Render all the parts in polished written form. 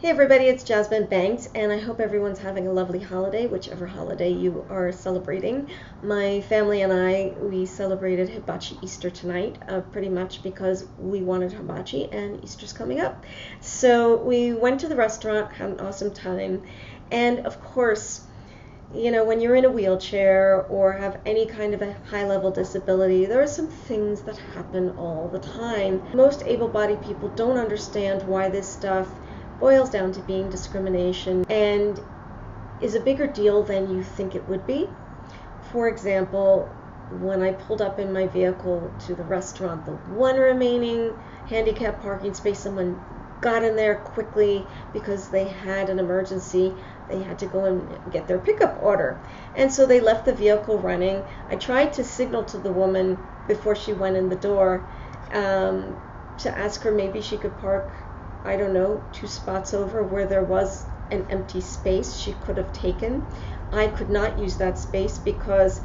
Hey everybody, it's Jasmine Banks, and I hope everyone's having a lovely holiday, whichever holiday you are celebrating. My family and we celebrated Hibachi Easter tonight, pretty much because we wanted hibachi and Easter's coming up. So we went to the restaurant, had an awesome time, and of course, when you're in a wheelchair or have any kind of a high level disability, there are some things that happen all the time. Most able bodied people don't understand why this stuff boils down to being discrimination and is a bigger deal than you think it would be. For example, when I pulled up in my vehicle to the restaurant, the one remaining handicap parking space, someone got in there quickly because they had an emergency. They had to go and get their pickup order. And so they left the vehicle running. I tried to signal to the woman before she went in the door to ask her maybe she could park, I don't know, 2 spots over where there was an empty space she could have taken. I could not use that space because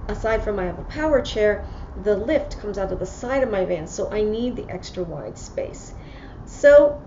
aside from I have a power chair, the lift comes out of the side of my van, so I need the extra wide space. So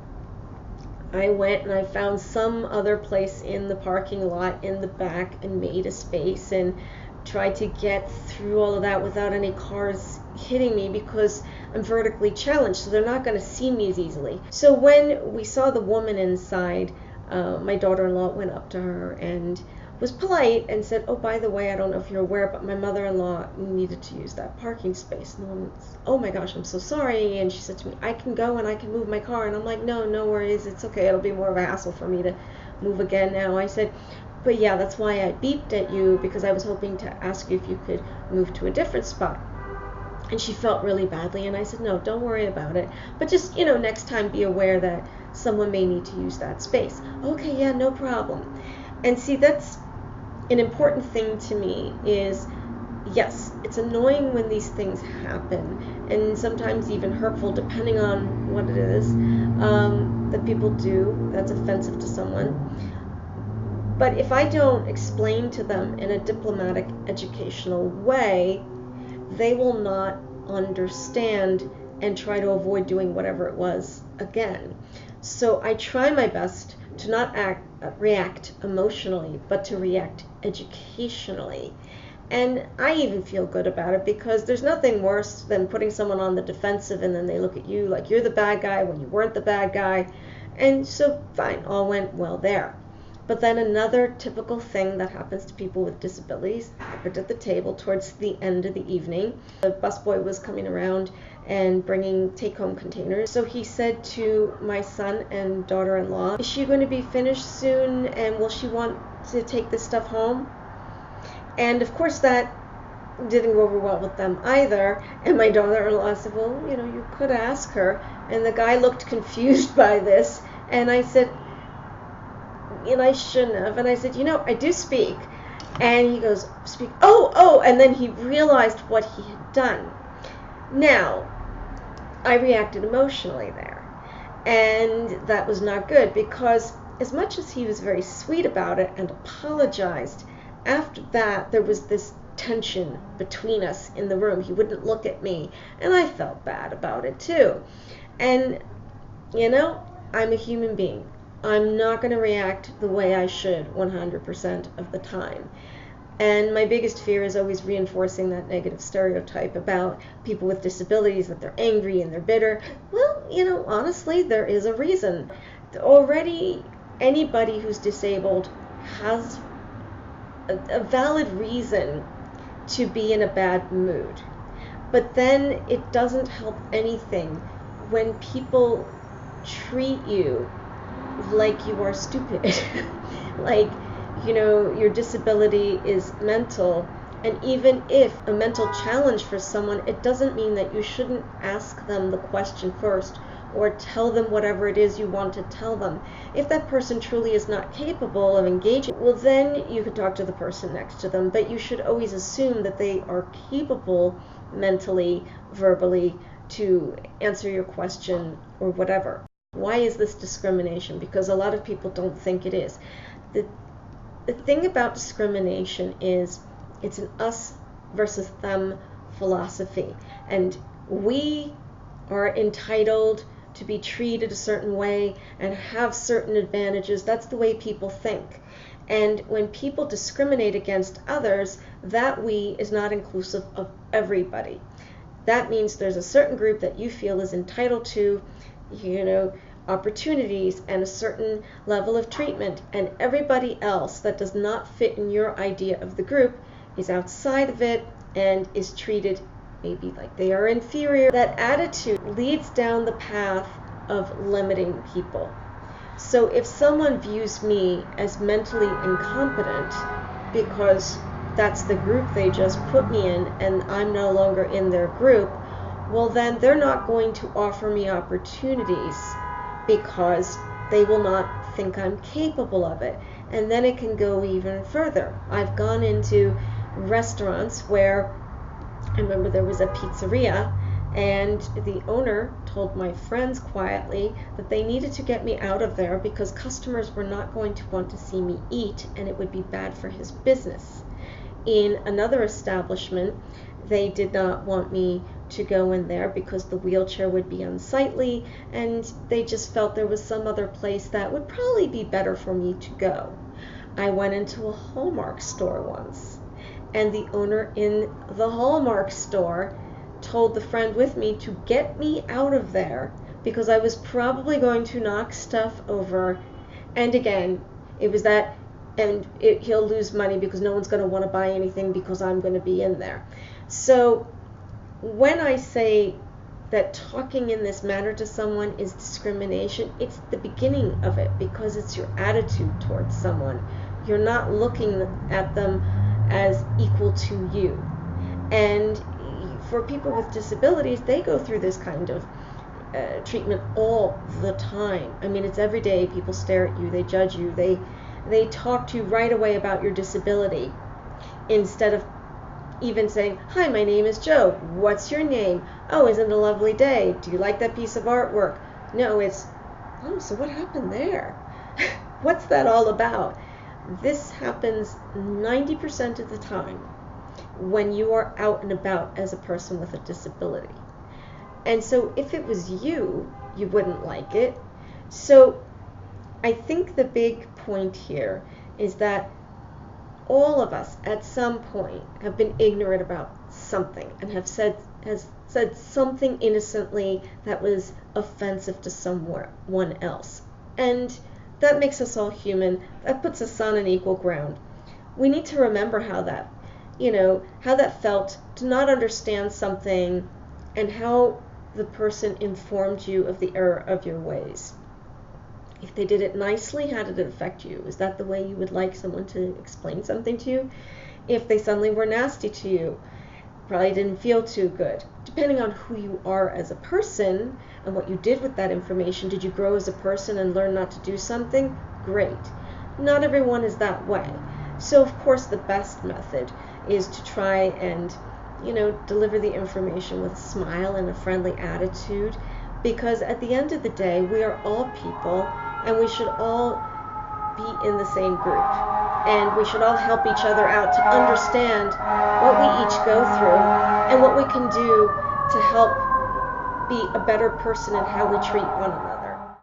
I went and I found some other place in the parking lot in the back and made a space and tried to get through all of that without any cars hitting me because I'm vertically challenged, so they're not going to see me as easily. So when we saw the woman inside, my daughter-in-law went up to her and was polite and said, "Oh, by the way, I don't know if you're aware, but my mother-in-law needed to use that parking space." And the woman said, "Oh my gosh, I'm so sorry." And she said to me, "I can go and I can move my car." And I'm like, "No worries, it's okay. It'll be more of a hassle for me to move again now." I said, "But yeah, that's why I beeped at you, because I was hoping to ask you if you could move to a different spot." And she felt really badly, and I said, "No, don't worry about it. But just, next time be aware that someone may need to use that space." "Okay, yeah, no problem." And see, that's an important thing to me is, yes, it's annoying when these things happen, and sometimes even hurtful, depending on what it is that people do that's offensive to someone. But if I don't explain to them in a diplomatic, educational way, they will not understand and try to avoid doing whatever it was again. So I try my best to not react emotionally, but to react educationally. And I even feel good about it, because there's nothing worse than putting someone on the defensive and then they look at you like you're the bad guy when you weren't the bad guy. And so fine, all went well there. But then another typical thing that happens to people with disabilities happened at the table towards the end of the evening. The busboy was coming around and bringing take-home containers. So he said to my son and daughter-in-law, "Is she going to be finished soon, and will she want to take this stuff home?" And of course that didn't go over well with them either. And my daughter-in-law said, "Well, you could ask her." And the guy looked confused by this, and I said, I shouldn't have. And I said, "I do speak." And he goes, "Speak? Oh," and then he realized what he had done. Now, I reacted emotionally there, and that was not good, because as much as he was very sweet about it and apologized, after that there was this tension between us in the room. He wouldn't look at me, and I felt bad about it too. And I'm a human being. I'm not going to react the way I should 100% of the time. And my biggest fear is always reinforcing that negative stereotype about people with disabilities, that they're angry and they're bitter. Well, honestly, there is a reason. Already, anybody who's disabled has a valid reason to be in a bad mood. But then it doesn't help anything when people treat you like you are stupid. Like, your disability is mental, and even if a mental challenge for someone, it doesn't mean that you shouldn't ask them the question first or tell them whatever it is you want to tell them. If that person truly is not capable of engaging, well, then you could talk to the person next to them, but you should always assume that they are capable mentally, verbally, to answer your question or whatever. Why is this discrimination? Because a lot of people don't think it is. The thing about discrimination is it's an us versus them philosophy, and we are entitled to be treated a certain way and have certain advantages. That's the way people think. And when people discriminate against others, that we is not inclusive of everybody. That means there's a certain group that you feel is entitled to, opportunities and a certain level of treatment, and everybody else that does not fit in your idea of the group is outside of it and is treated maybe like they are inferior. That attitude leads down the path of limiting people. So if someone views me as mentally incompetent because that's the group they just put me in and I'm no longer in their group, well then they're not going to offer me opportunities because they will not think I'm capable of it. And then it can go even further. I've gone into restaurants where I remember there was a pizzeria and the owner told my friends quietly that they needed to get me out of there because customers were not going to want to see me eat and it would be bad for his business. In another establishment, they did not want me to go in there because the wheelchair would be unsightly, and they just felt there was some other place that would probably be better for me to go. I went into a Hallmark store once, and the owner in the Hallmark store told the friend with me to get me out of there because I was probably going to knock stuff over. And again, it was that, and he'll lose money because no one's going to want to buy anything because I'm going to be in there. So when I say that talking in this manner to someone is discrimination, it's the beginning of it because it's your attitude towards someone. You're not looking at them as equal to you. And for people with disabilities, they go through this kind of treatment all the time. I mean, it's every day. People stare at you, they judge you, they talk to you right away about your disability instead of even saying, "Hi, my name is Joe. What's your name? Oh, isn't it a lovely day? Do you like that piece of artwork?" No, it's, "Oh, so what happened there? What's that all about?" This happens 90% of the time when you are out and about as a person with a disability. And so if it was you, you wouldn't like it. So I think the big point here is that all of us at some point have been ignorant about something and have said something innocently that was offensive to someone else. And that makes us all human. That puts us on an equal ground. We need to remember how that felt to not understand something and how the person informed you of the error of your ways. If they did it nicely, how did it affect you? Is that the way you would like someone to explain something to you? If they suddenly were nasty to you, probably didn't feel too good. Depending on who you are as a person and what you did with that information, did you grow as a person and learn not to do something? Great. Not everyone is that way. So of course the best method is to try and, deliver the information with a smile and a friendly attitude, because at the end of the day, we are all people and we should all be in the same group. And we should all help each other out to understand what we each go through and what we can do to help be a better person in how we treat one another.